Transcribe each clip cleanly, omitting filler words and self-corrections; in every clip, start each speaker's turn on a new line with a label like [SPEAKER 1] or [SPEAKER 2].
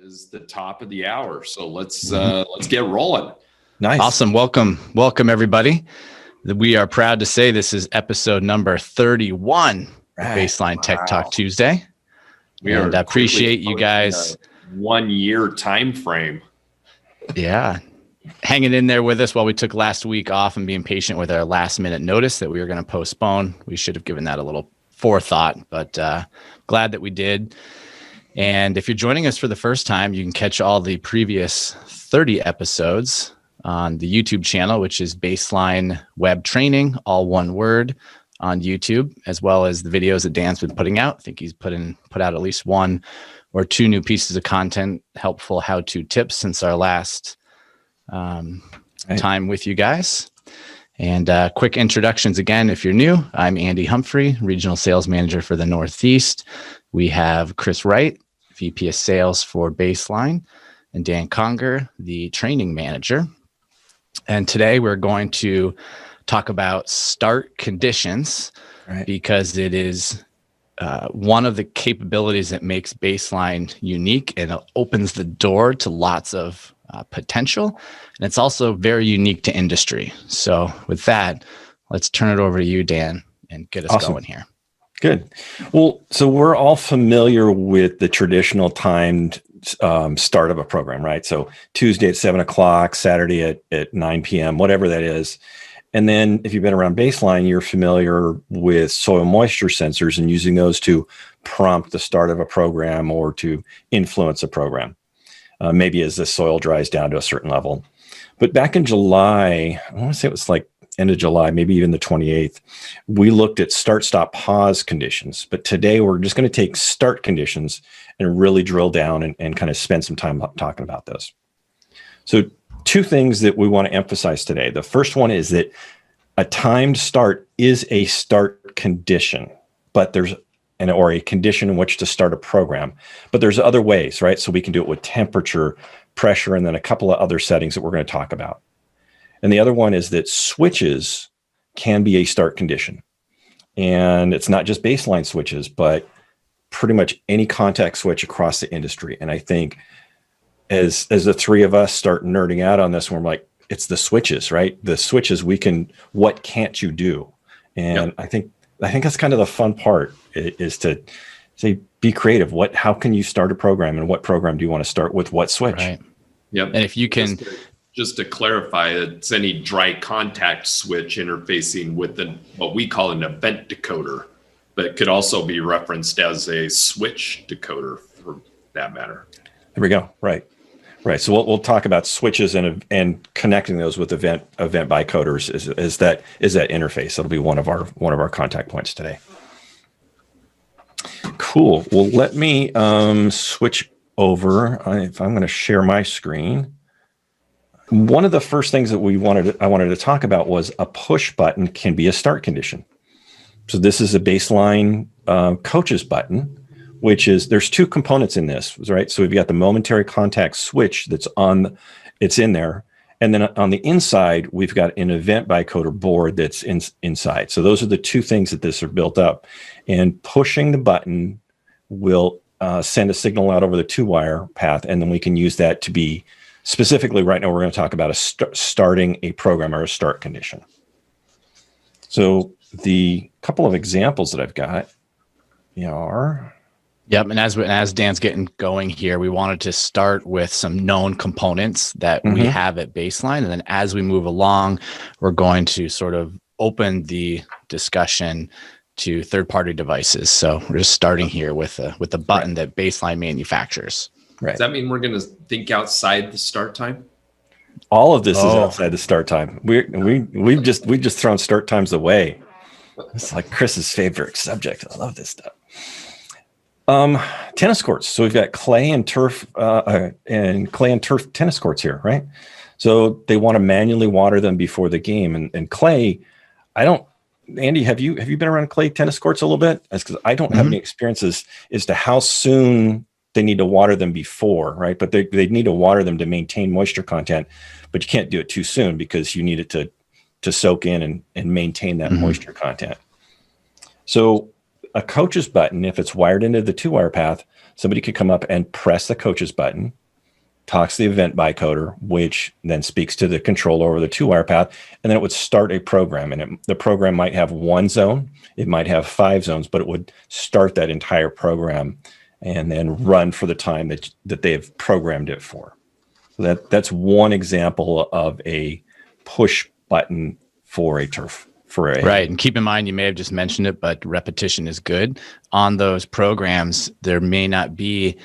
[SPEAKER 1] is the top of the hour. So let's get rolling.
[SPEAKER 2] Nice.
[SPEAKER 3] Awesome. Welcome everybody. We are proud to say this is episode number 31 of Baseline Tech Talk Tuesday. And I appreciate you guys
[SPEAKER 1] 1 year time frame.
[SPEAKER 3] Yeah. Hanging in there with us while we took last week off and being patient with our last minute notice that we were going to postpone. We should have given that a little forethought, but glad that we did. And if you're joining us for the first time, you can catch all the previous 30 episodes on the YouTube channel, which is Baseline Web Training, all one word, on YouTube, as well as the videos that Dan's been putting out. I think he's put out at least one or two new pieces of content, helpful how-to tips since our last time with you guys. And quick introductions again, if you're new, I'm Andy Humphrey, Regional Sales Manager for the Northeast. We have Chris Wright, VP of Sales for Baseline, and Dan Conger, the Training Manager. And today we're going to talk about start conditions, because it is one of the capabilities that makes Baseline unique, and it opens the door to lots of potential. And it's also very unique to industry. So with that, let's turn it over to you, Dan, and get us going here.
[SPEAKER 2] Good. Well, so we're all familiar with the traditional timed start of a program, right? So Tuesday at 7 o'clock, Saturday at 9 p.m., whatever that is. And then if you've been around Baseline, you're familiar with soil moisture sensors and using those to prompt the start of a program or to influence a program, maybe as the soil dries down to a certain level. But back in July, I want to say it was like end of July, maybe even the 28th, we looked at start, stop, pause conditions. But today we're just going to take start conditions and really drill down and kind of spend some time talking about those. So two things that we want to emphasize today. The first one is that a timed start is a start condition, but or a condition in which to start a program. But there's other ways, right? So we can do it with temperature, pressure, and then a couple of other settings that we're going to talk about. And the other one is that switches can be a start condition. And it's not just Baseline switches, but pretty much any contact switch across the industry. And I think as the three of us start nerding out on this, we're like, it's the switches, right? The switches what can't you do? And I think that's kind of the fun part is to say, be creative. How can you start a program, and what program do you want to start with what switch?
[SPEAKER 3] Right.
[SPEAKER 1] Yep.
[SPEAKER 3] And if you can...
[SPEAKER 1] Just to clarify, it's any dry contact switch interfacing with what we call an event decoder, but it could also be referenced as a switch decoder for that matter.
[SPEAKER 2] There we go. Right. So we'll talk about switches and connecting those with event bicoders is that interface. That'll be one of our contact points today. Cool. Well, let me switch over. If I'm going to share my screen. One of the first things that I wanted to talk about was a push button can be a start condition. So this is a Baseline coaches button, which is, there's two components in this, right? So we've got the momentary contact switch it's in there. And then on the inside, we've got an event bicoder board that's inside. So those are the two things that this are built up. And pushing the button will send a signal out over the 2-wire path. And then we can use that to be specifically, right now, we're going to talk about starting a program or a start condition. So the couple of examples that I've got are...
[SPEAKER 3] Yep, and as Dan's getting going here, we wanted to start with some known components that we have at Baseline. And then as we move along, we're going to sort of open the discussion to third-party devices. So we're just starting here with the button that Baseline manufactures.
[SPEAKER 1] Right. Does that mean we're going to think outside the start time?
[SPEAKER 2] All of this is outside the start time. We've just thrown start times away. It's like Chris's favorite subject. I love this stuff. Tennis courts. So we've got clay and turf tennis courts here, right? So they want to manually water them before the game. And clay, Andy, have you been around clay tennis courts a little bit? That's because I don't have any experiences as to how soon they need to water them before, right? But they need to water them to maintain moisture content, but you can't do it too soon because you need it to soak in and maintain that moisture content. So a coach's button, if it's wired into the 2-wire path, somebody could come up and press the coach's button, talks to the event bytecoder, which then speaks to the controller over the 2-wire path, and then it would start a program. And the program might have 1 zone, it might have 5 zones, but it would start that entire program and then run for the time that they have programmed it for. So that's one example of a push button for a turf.
[SPEAKER 3] Right. And keep in mind, you may have just mentioned it, but repetition is good. On those programs, there would not be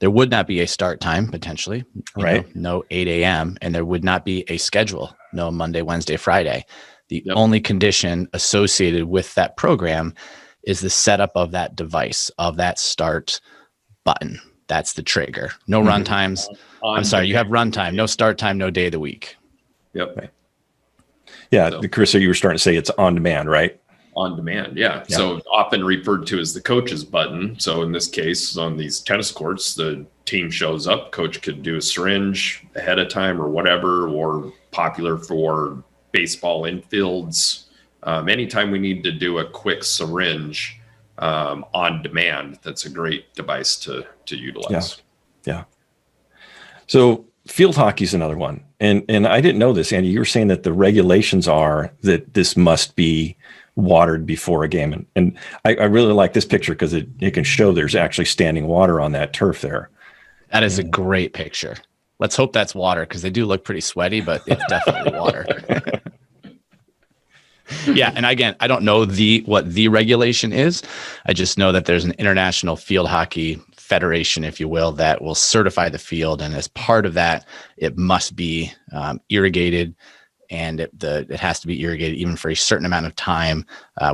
[SPEAKER 3] a start time potentially,
[SPEAKER 2] right?
[SPEAKER 3] No 8 a.m. and there would not be a schedule, no Monday, Wednesday, Friday. The only condition associated with that program is the setup of that device, of that start button. That's the trigger. No run times. I'm sorry, you have runtime, no start time, no day of the week.
[SPEAKER 1] Yep.
[SPEAKER 2] Right. Yeah, Chris, so you were starting to say it's on demand, right?
[SPEAKER 1] On demand, yeah. So often referred to as the coach's button. So in this case, on these tennis courts, the team shows up, coach could do a syringe ahead of time or whatever, or popular for baseball infields. Anytime we need to do a quick syringe on demand, that's a great device to utilize.
[SPEAKER 2] Yeah. So field hockey is another one. And I didn't know this, Andy. You were saying that the regulations are that this must be watered before a game. And I really like this picture because it can show there's actually standing water on that turf there.
[SPEAKER 3] That is a great picture. Let's hope that's water because they do look pretty sweaty, but it's definitely water. Yeah. And again, I don't know what the regulation is. I just know that there's an international field hockey federation, if you will, that will certify the field. And as part of that, it must be irrigated, and it has to be irrigated even for a certain amount of time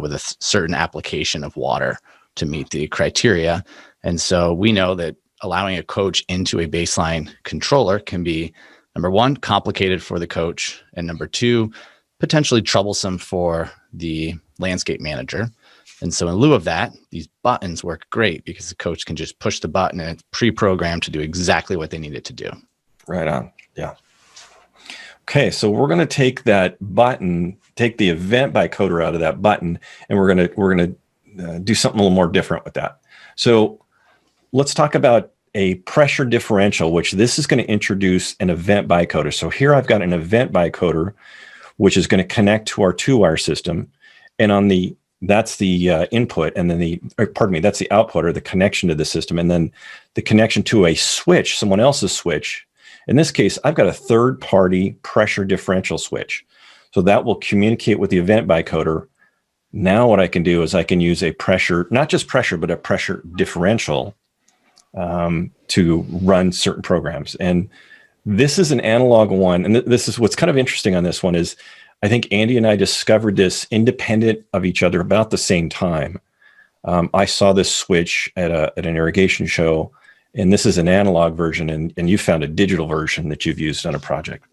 [SPEAKER 3] with a certain application of water to meet the criteria. And so we know that allowing a coach into a baseline controller can be, number one, complicated for the coach, and number two, potentially troublesome for the landscape manager. And so in lieu of that, these buttons work great because the coach can just push the button and it's pre-programmed to do exactly what they need it to do.
[SPEAKER 2] Right on. Yeah. Okay. So we're going to take that button, take the event bytecoder out of that button, and we're going to do something a little more different with that. So let's talk about a pressure differential, which this is going to introduce an event bytecoder. So here I've got an event bytecoder, which is going to connect to our 2-wire system. And that's the input, and then that's the output or the connection to the system. And then the connection to a switch, someone else's switch. In this case, I've got a third-party pressure differential switch. So that will communicate with the event bytecoder. Now what I can do is I can use a pressure, not just pressure, but a pressure differential to run certain programs. And this is an analog one. And this is what's kind of interesting on this one is I think Andy and I discovered this independent of each other about the same time. I saw this switch at an irrigation show, and this is an analog version, and you found a digital version that you've used on a project.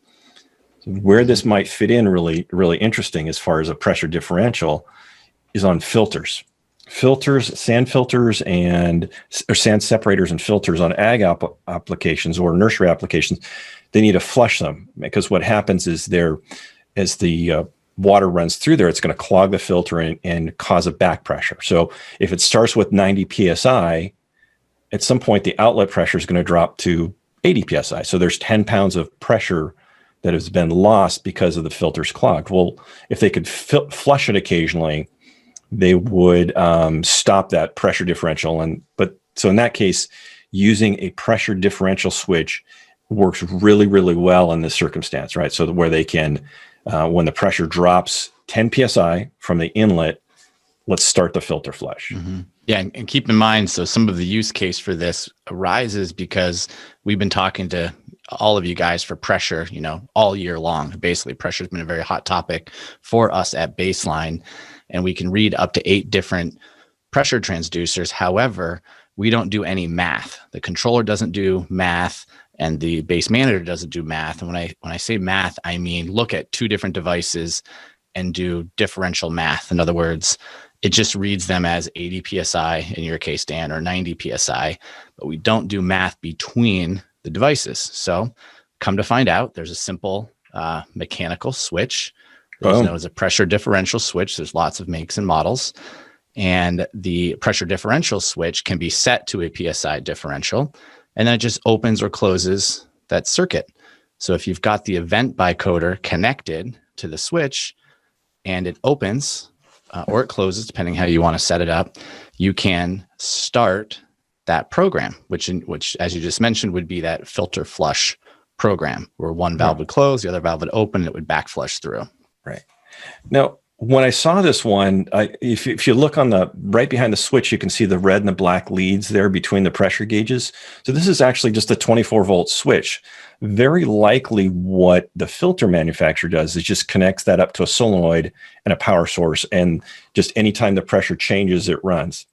[SPEAKER 2] So where this might fit in really, really interesting as far as a pressure differential is on filters. Sand filters or sand separators and filters on ag applications or nursery applications, they need to flush them because what happens is as the water runs through there, it's going to clog the filter and cause a back pressure. So if it starts with 90 PSI, at some point the outlet pressure is going to drop to 80 PSI. So there's 10 pounds of pressure that has been lost because of the filters clogged. Well, if they could flush it occasionally, they would stop that pressure differential. So in that case, using a pressure differential switch works really, really well in this circumstance, right? So where they can, when the pressure drops 10 PSI from the inlet, let's start the filter flush.
[SPEAKER 3] Mm-hmm. Yeah, and keep in mind, so some of the use case for this arises because we've been talking to all of you guys for pressure, all year long. Basically, pressure has been a very hot topic for us at Baseline, and we can read up to 8 different pressure transducers. However, we don't do any math. The controller doesn't do math, and the base manager doesn't do math. And when I say math, I mean look at 2 different devices and do differential math. In other words, it just reads them as 80 PSI, in your case, Dan, or 90 PSI, but we don't do math between the devices. So come to find out, there's a simple mechanical switch. It's known as a pressure differential switch. There's lots of makes and models. and the pressure differential switch can be set to a PSI differential, and then it just opens or closes that circuit. So if you've got the event bicoder connected to the switch and it opens or it closes, depending how you want to set it up, you can start that program, which, as you just mentioned, would be that filter flush program where one valve would close, the other valve would open, and it would back flush through.
[SPEAKER 2] Right. Now, when I saw this one, if you look on the right behind the switch, you can see the red and the black leads there between the pressure gauges. So this is actually just a 24-volt switch. Very likely what the filter manufacturer does is just connects that up to a solenoid and a power source, and just anytime the pressure changes, it runs.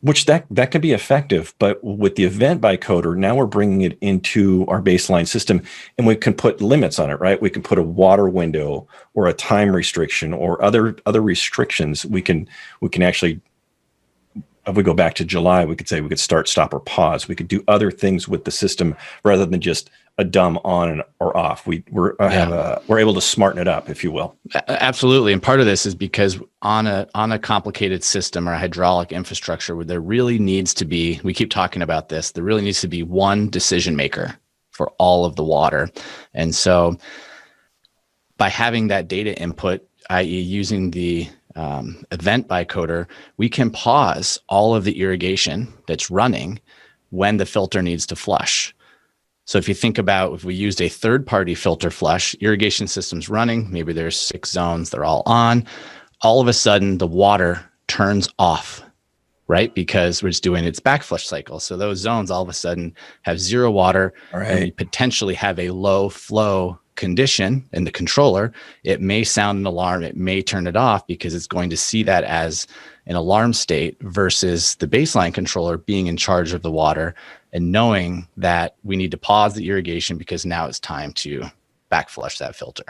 [SPEAKER 2] Which that can be effective, but with the event bicoder, now we're bringing it into our baseline system, and we can put limits on it, right? We can put a water window or a time restriction or other restrictions. We can actually, if we go back to July, we could say we could start, stop, or pause. We could do other things with the system rather than just a dumb on or off. We're able to smarten it up, if you will.
[SPEAKER 3] Absolutely. And part of this is because on a complicated system or a hydraulic infrastructure where there really needs to be, we keep talking about this, there really needs to be one decision maker for all of the water. And so by having that data input, i.e. using the event bicoder, we can pause all of the irrigation that's running when the filter needs to flush. So if you think about, if we used a third-party filter flush, irrigation system's running, maybe there's 6 zones, they're all on. All of a sudden, the water turns off, right? Because we're just doing its backflush cycle. So those zones all of a sudden have 0 water, and we potentially have a low flow condition in the controller. It may sound an alarm, it may turn it off because it's going to see that as an alarm state versus the baseline controller being in charge of the water and knowing that we need to pause the irrigation because now it's time to backflush that filter.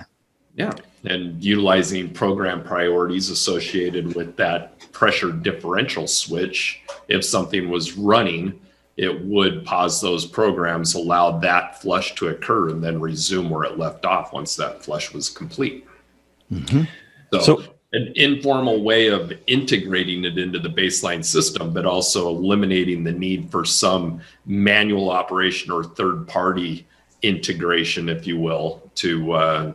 [SPEAKER 1] Yeah, and utilizing program priorities associated with that pressure differential switch. If something was running, it would pause those programs, allow that flush to occur, and then resume where it left off once that flush was complete.
[SPEAKER 3] Mm-hmm.
[SPEAKER 1] So an informal way of integrating it into the baseline system, but also eliminating the need for some manual operation or third-party integration, if you will, to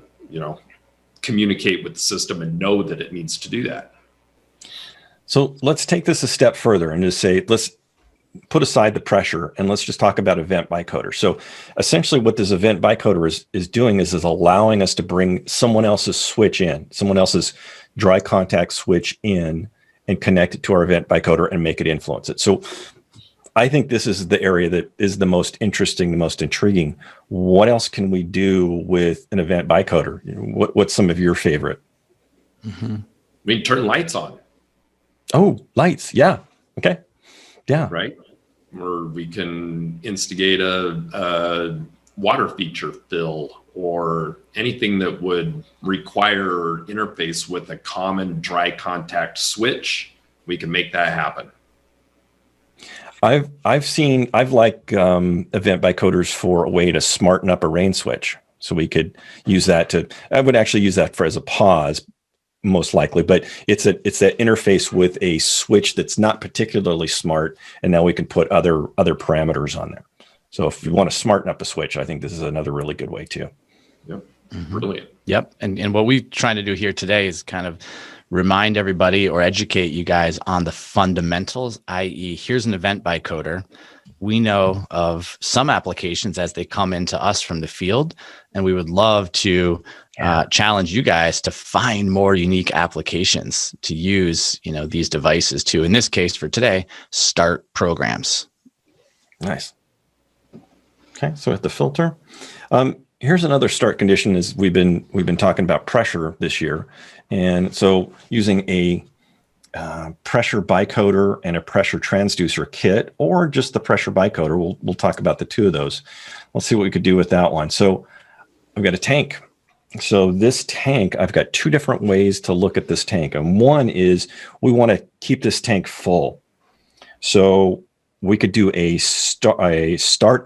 [SPEAKER 1] communicate with the system and know that it needs to do that.
[SPEAKER 2] So let's take this a step further and just say, let's put aside the pressure and let's just talk about event bicoder. So essentially what this event bicoder is doing is allowing us to bring someone else's switch in, someone else's dry contact switch in, and connect it to our event bicoder and make it influence it. So I think this is the area that is the most interesting, the most intriguing. What else can we do with an event bicoder? What's some of your favorite?
[SPEAKER 3] Mm-hmm.
[SPEAKER 1] We can turn lights on.
[SPEAKER 2] Oh, lights. Yeah. Okay. Yeah.
[SPEAKER 1] Right. Or we can instigate a water feature fill or anything that would require or interface with a common dry contact switch. We can make that happen.
[SPEAKER 2] I've liked event bicoders for a way to smarten up a rain switch. So we could use that I would actually use that as a pause, most likely, but it's that interface with a switch that's not particularly smart, and now we can put other parameters on there. So if you want to smarten up a switch, I think this is another really good way too.
[SPEAKER 1] Yep. Mm-hmm. Brilliant.
[SPEAKER 3] Yep. And what we're trying to do here today is kind of remind everybody or educate you guys on the fundamentals, i.e. here's an event bicoder. We know of some applications as they come into us from the field, and we would love to challenge you guys to find more unique applications to use, these devices to, in this case for today, start programs.
[SPEAKER 2] Nice. Okay. So at the filter, here's another start condition is we've been talking about pressure this year. And so using a pressure bicoder and a pressure transducer kit, or just the pressure bicoder, we'll talk about the two of those. Let's see what we could do with that one. So I've got a tank. So this tank, I've got 2 different ways to look at this tank. And one is we want to keep this tank full. So we could do a start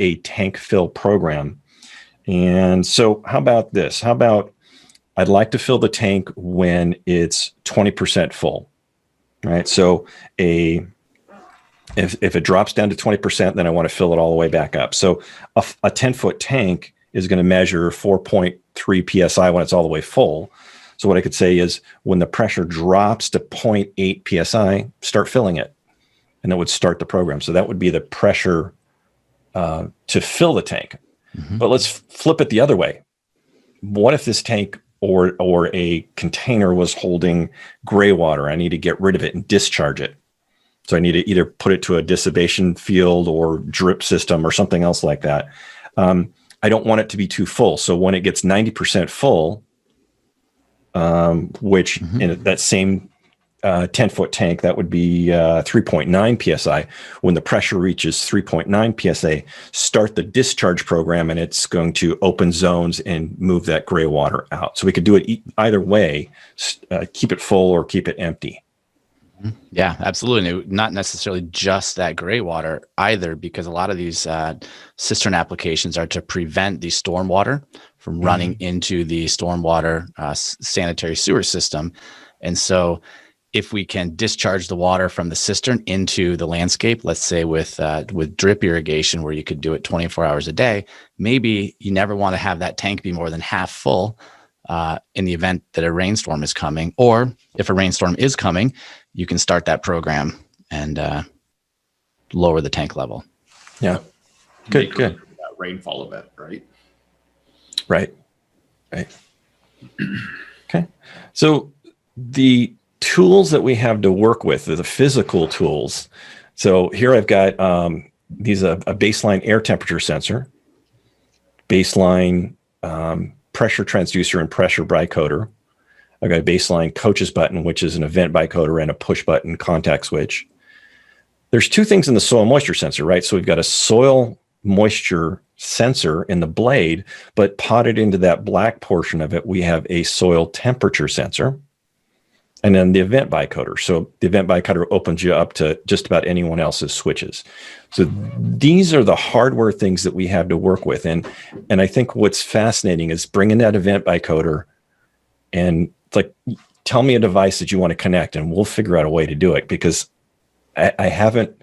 [SPEAKER 2] a tank fill program. And so how about this? How about I'd like to fill the tank when it's 20% full. right? So if it drops down to 20%, then I want to fill it all the way back up. So a 10-foot tank is going to measure 4.3 psi when it's all the way full. So what I could say is when the pressure drops to 0.8 psi, start filling it, and that would start the program. So that would be the pressure to fill the tank. Mm-hmm. But let's flip it the other way. What if this tank or a container was holding gray water? I need to get rid of it and discharge it. So I need to either put it to a dissipation field or drip system or something else like that. I don't want it to be too full. So when it gets 90% full, which in that same 10-foot tank, that would be 3.9 psi. When the pressure reaches 3.9 psa, start the discharge program, and it's going to open zones and move that gray water out. So we could do it either way, keep it full or keep it empty.
[SPEAKER 3] Yeah, absolutely. Not necessarily just that gray water either, because a lot of these cistern applications are to prevent the stormwater from running into the stormwater sanitary sewer system. And so if we can discharge the water from the cistern into the landscape, let's say with drip irrigation, where you could do it 24 hours a day, maybe you never want to have that tank be more than half full in the event that a rainstorm is coming. Or if a rainstorm is coming, you can start that program and lower the tank level.
[SPEAKER 2] Yeah. Good.
[SPEAKER 1] That rainfall event, right?
[SPEAKER 2] Right. Okay. So the tools that we have to work with are the physical tools. So here I've got these a baseline air temperature sensor, baseline pressure transducer and pressure bicoder. I've got a baseline coaches button, which is an event bicoder, and a push button contact switch. There's two things in the soil moisture sensor, right? So we've got a soil moisture sensor in the blade, but potted into that black portion of it, we have a soil temperature sensor, and then the event bicoder. So the event bicoder opens you up to just about anyone else's switches. So these are the hardware things that we have to work with. And I think what's fascinating is bringing that event bicoder and like, tell me a device that you want to connect and we'll figure out a way to do it, because I haven't,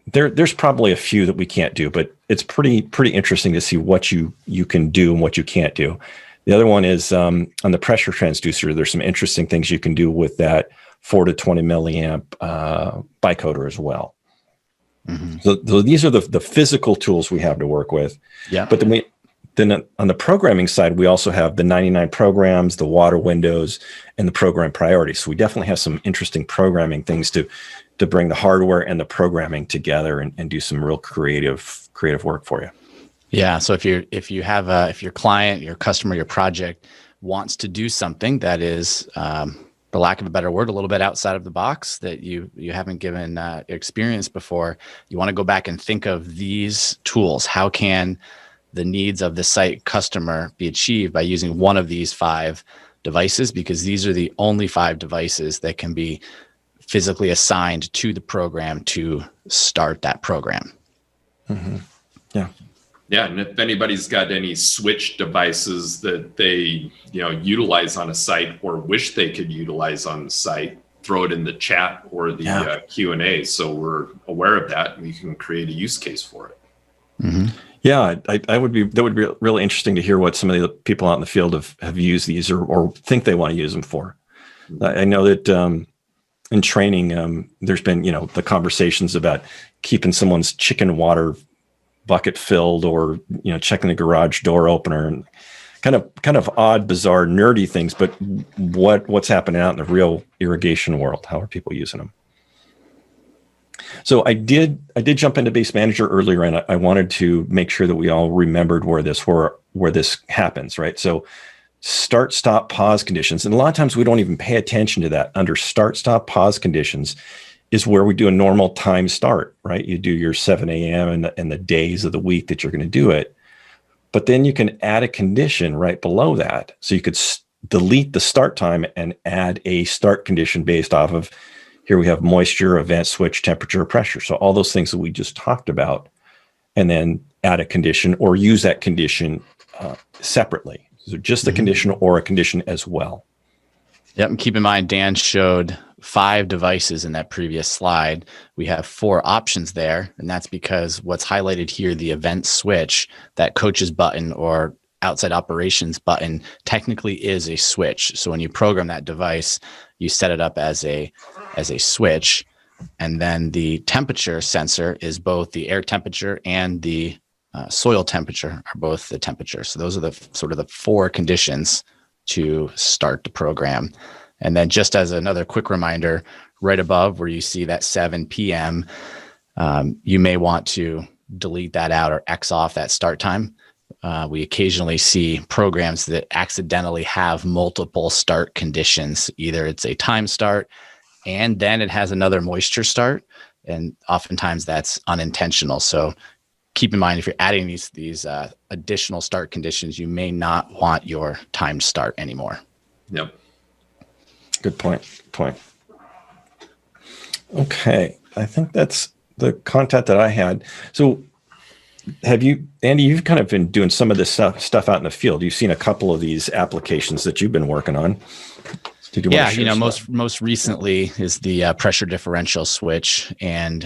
[SPEAKER 2] there's probably a few that we can't do, but it's pretty interesting to see what you can do and what you can't do. The other one is on the pressure transducer, there's some interesting things you can do with that 4 to 20 milliamp bicoder as well. Mm-hmm. So these are the physical tools we have to work with. Yeah. But then on the programming side, we also have the 99 programs, the water windows, and the program priorities. So we definitely have some interesting programming things to bring the hardware and the programming together and do some real creative work for you.
[SPEAKER 3] Yeah. So if your client, your customer, your project wants to do something that is, for lack of a better word, a little bit outside of the box that you haven't given experience before, you want to go back and think of these tools. How can the needs of the site customer be achieved by using one of these 5 devices? Because these are the only 5 devices that can be physically assigned to the program to start that program.
[SPEAKER 2] Mm-hmm. Yeah.
[SPEAKER 1] Yeah, and if anybody's got any switch devices that they, utilize on a site or wish they could utilize on the site, throw it in the chat or the Q&A, so we're aware of that and we can create a use case for it.
[SPEAKER 2] Mm-hmm. Yeah, that would be really interesting to hear what some of the people out in the field have used these or think they want to use them for. Mm-hmm. I know that in training, there's been the conversations about keeping someone's chicken water bucket filled or checking the garage door opener and kind of odd, bizarre, nerdy things. But what's happening out in the real irrigation world? How are people using them? So I did jump into Base Manager earlier, and I wanted to make sure that we all remembered where this happens, right? So start, stop, pause conditions, and a lot of times we don't even pay attention to that. Under start, stop, pause conditions is where we do a normal time start, right? You do your 7 a.m. and the days of the week that you're going to do it, but then you can add a condition right below that. So you could delete the start time and add a start condition based off of. Here we have moisture, event switch, temperature, pressure. So all those things that we just talked about, and then add a condition or use that condition separately. So just the condition or a condition as well.
[SPEAKER 3] Yep. And keep in mind, Dan showed 5 devices in that previous slide. We have 4 options there. And that's because what's highlighted here, the event switch, that coach's button or outside operations button technically is a switch. So when you program that device, you set it up as a switch. And then the temperature sensor is both the air temperature and the soil temperature are both the temperature. So those are the sort of the 4 conditions to start the program. And then just as another quick reminder, right above where you see that 7 p.m., you may want to delete that out or X off that start time. We occasionally see programs that accidentally have multiple start conditions. Either it's a time start and then it has another moisture start. And oftentimes that's unintentional. So keep in mind, if you're adding these additional start conditions, you may not want your time start anymore.
[SPEAKER 1] Yep.
[SPEAKER 2] Good point. Okay. I think that's the content that I had. So have you, Andy, you've kind of been doing some of this stuff out in the field. You've seen a couple of these applications that you've been working on. Did you want to share
[SPEAKER 3] most recently is the pressure differential switch. And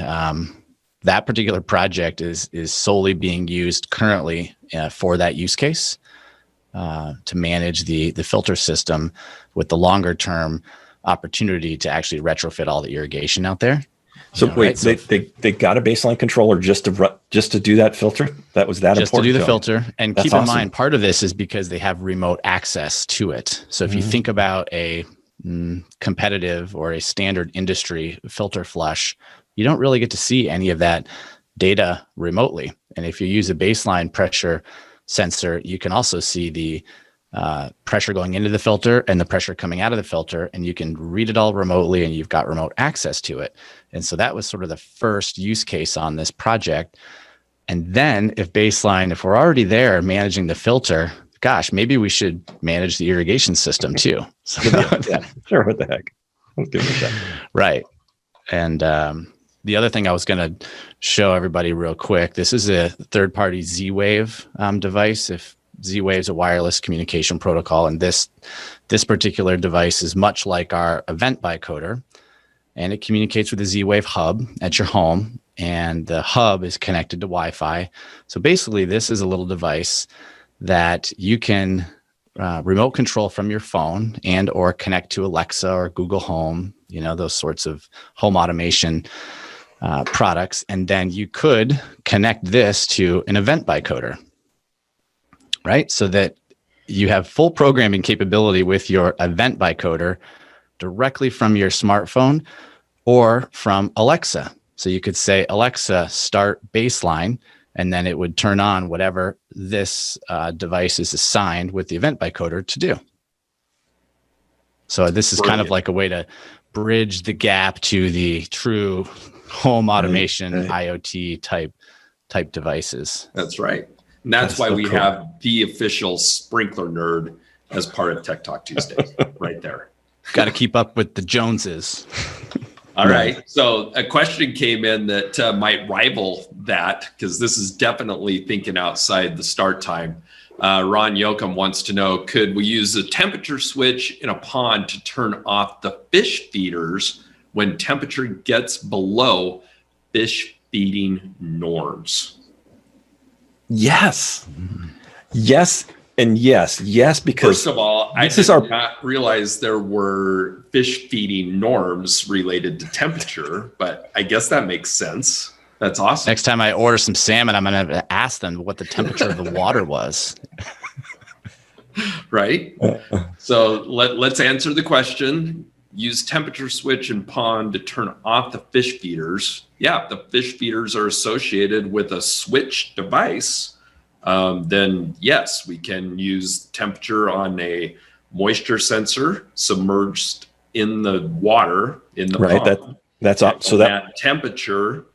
[SPEAKER 3] that particular project is solely being used currently for that use case to manage the filter system, with the longer term opportunity to actually retrofit all the irrigation out there.
[SPEAKER 2] So wait, right? they got a baseline controller just to do that filter? That was that
[SPEAKER 3] just
[SPEAKER 2] important?
[SPEAKER 3] Just to do the filter. And
[SPEAKER 2] That's
[SPEAKER 3] keep
[SPEAKER 2] awesome.
[SPEAKER 3] in mind, part of this is because they have remote access to it. So if you think about a competitive or a standard industry filter flush, you don't really get to see any of that data remotely. And if you use a baseline pressure sensor, you can also see the pressure going into the filter and the pressure coming out of the filter, and you can read it all remotely, and you've got remote access to it. And so that was sort of the first use case on this project. And then if we're already there managing the filter, gosh, maybe we should manage the irrigation system too. So
[SPEAKER 2] yeah, sure. What the heck? Let's do that.
[SPEAKER 3] Right. And the other thing I was going to show everybody real quick, this is a third-party Z-Wave device. If Z-Wave is a wireless communication protocol, and this particular device is much like our event bicoder, and it communicates with the Z-Wave hub at your home, and the hub is connected to Wi-Fi. So basically, this is a little device that you can remote control from your phone and or connect to Alexa or Google Home, those sorts of home automation products. And then you could connect this to an event bicoder, right? So that you have full programming capability with your event bicoder directly from your smartphone or from Alexa. So you could say, Alexa, start baseline, and then it would turn on whatever this device is assigned with the event bicoder to do. So this is kind of like a way to bridge the gap to the true home automation, IoT type devices.
[SPEAKER 1] That's right. And that's why so we have the official sprinkler nerd as part of Tech Talk Tuesday right there.
[SPEAKER 3] Got to keep up with the Joneses.
[SPEAKER 1] All right. So a question came in that might rival that, because this is definitely thinking outside the start time. Ron Yoakum wants to know, could we use a temperature switch in a pond to turn off the fish feeders when temperature gets below fish feeding norms?
[SPEAKER 2] Yes. Yes. And yes, because
[SPEAKER 1] first of all, I did not realize there were fish feeding norms related to temperature, but I guess that makes sense. That's awesome.
[SPEAKER 3] Next time I order some salmon, I'm going to ask them what the temperature of the water was.
[SPEAKER 1] Right? So let's answer the question. Use temperature switch in pond to turn off the fish feeders. Yeah, the fish feeders are associated with a switch device. Then yes, we can use temperature on a moisture sensor submerged in the water in the pond.
[SPEAKER 2] That's up. So
[SPEAKER 1] that temperature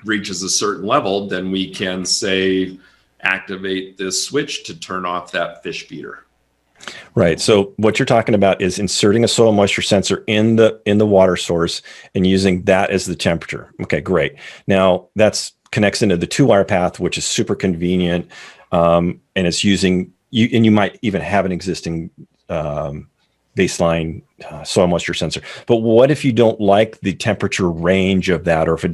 [SPEAKER 1] reaches a certain level, then we can say activate this switch to turn off that fish feeder.
[SPEAKER 2] Right. So what you're talking about is inserting a soil moisture sensor in the water source and using that as the temperature. Okay, great. Now that's connects into the 2-wire path, which is super convenient, and it's using you. And you might even have an existing baseline soil moisture sensor. But what if you don't like the temperature range of that, or if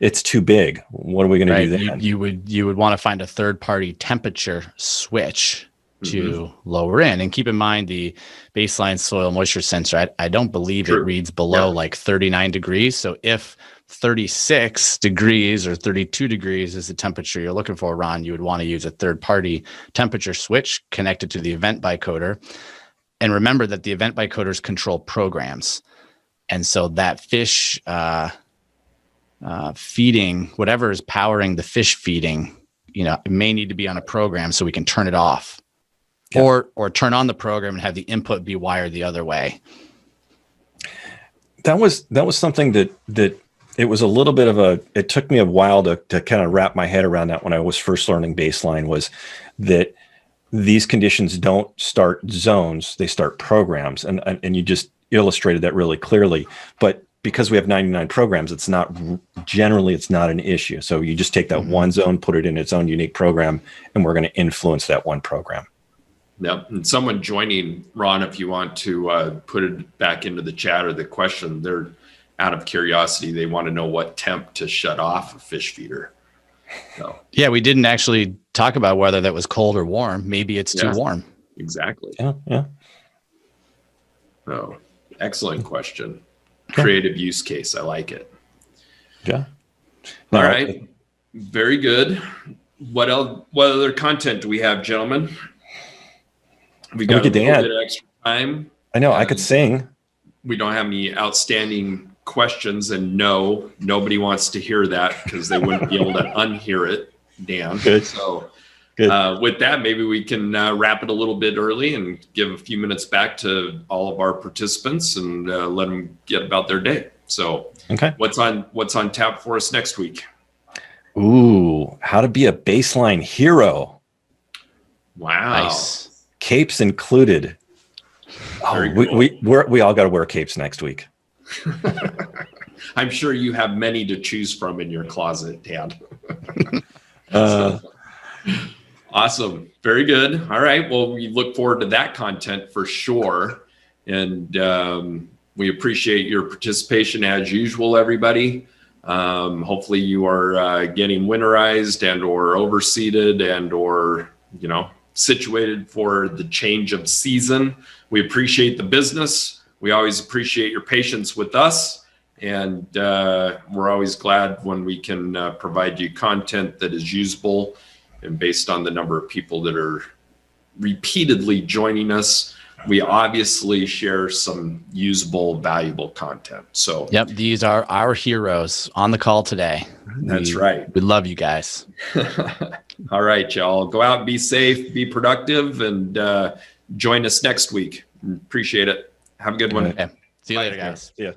[SPEAKER 2] it's too big? What are we going to do then?
[SPEAKER 3] You would want to find a third-party temperature switch to lower in. And keep in mind the baseline soil moisture sensor, I don't believe it reads below like 39 degrees. So if 36 degrees or 32 degrees is the temperature you're looking for, Ron, you would want to use a third-party temperature switch connected to the event bicoder. And remember that the event bicoders control programs. And so that fish feeding, whatever is powering the fish feeding, it may need to be on a program so we can turn it off. Yeah. Or turn on the program and have the input be wired the other way.
[SPEAKER 2] That was something that it was a little bit of it took me a while to kind of wrap my head around that when I was first learning baseline, was that these conditions don't start zones, they start programs. And you just illustrated that really clearly. But because we have 99 programs, it's not an issue. So you just take that one zone, put it in its own unique program, and we're going to influence that one program.
[SPEAKER 1] Yep. And someone joining, Ron, if you want to put it back into the chat or the question, they're out of curiosity. They want to know what temp to shut off a fish feeder. So.
[SPEAKER 3] Yeah, we didn't actually talk about whether that was cold or warm. Maybe it's too warm.
[SPEAKER 1] Exactly.
[SPEAKER 2] Yeah.
[SPEAKER 1] Oh, excellent question. Creative use case. I like it.
[SPEAKER 2] Yeah.
[SPEAKER 1] All right. Very good. What else? What other content do we have, gentlemen? We got a little bit of extra time.
[SPEAKER 2] I know. I could sing.
[SPEAKER 1] We don't have any outstanding questions, and nobody wants to hear that because they wouldn't be able to unhear it, Dan.
[SPEAKER 2] Good.
[SPEAKER 1] So
[SPEAKER 2] Good.
[SPEAKER 1] With that, maybe we can wrap it a little bit early and give a few minutes back to all of our participants and let them get about their day. So
[SPEAKER 2] okay.
[SPEAKER 1] What's on tap for us next week?
[SPEAKER 2] Ooh, how to be a baseline hero.
[SPEAKER 1] Wow.
[SPEAKER 3] Nice.
[SPEAKER 2] Capes included.
[SPEAKER 1] Very
[SPEAKER 2] we all got to wear capes next week.
[SPEAKER 1] I'm sure you have many to choose from in your closet, Dan. Awesome. Very good. All right. Well, we look forward to that content for sure. And we appreciate your participation as usual, everybody. Hopefully you are getting winterized and or overseeded and or, situated for the change of season. We appreciate the business. We always appreciate your patience with us. And we're always glad when we can provide you content that is usable. And based on the number of people that are repeatedly joining us, we obviously share some usable, valuable content. So,
[SPEAKER 3] yep, these are our heroes on the call today.
[SPEAKER 1] That's right.
[SPEAKER 3] We love you guys.
[SPEAKER 1] All right, y'all. Go out, be safe, be productive, and join us next week. Appreciate it. Have a good one.
[SPEAKER 3] Okay. See you later, guys.
[SPEAKER 2] Yeah.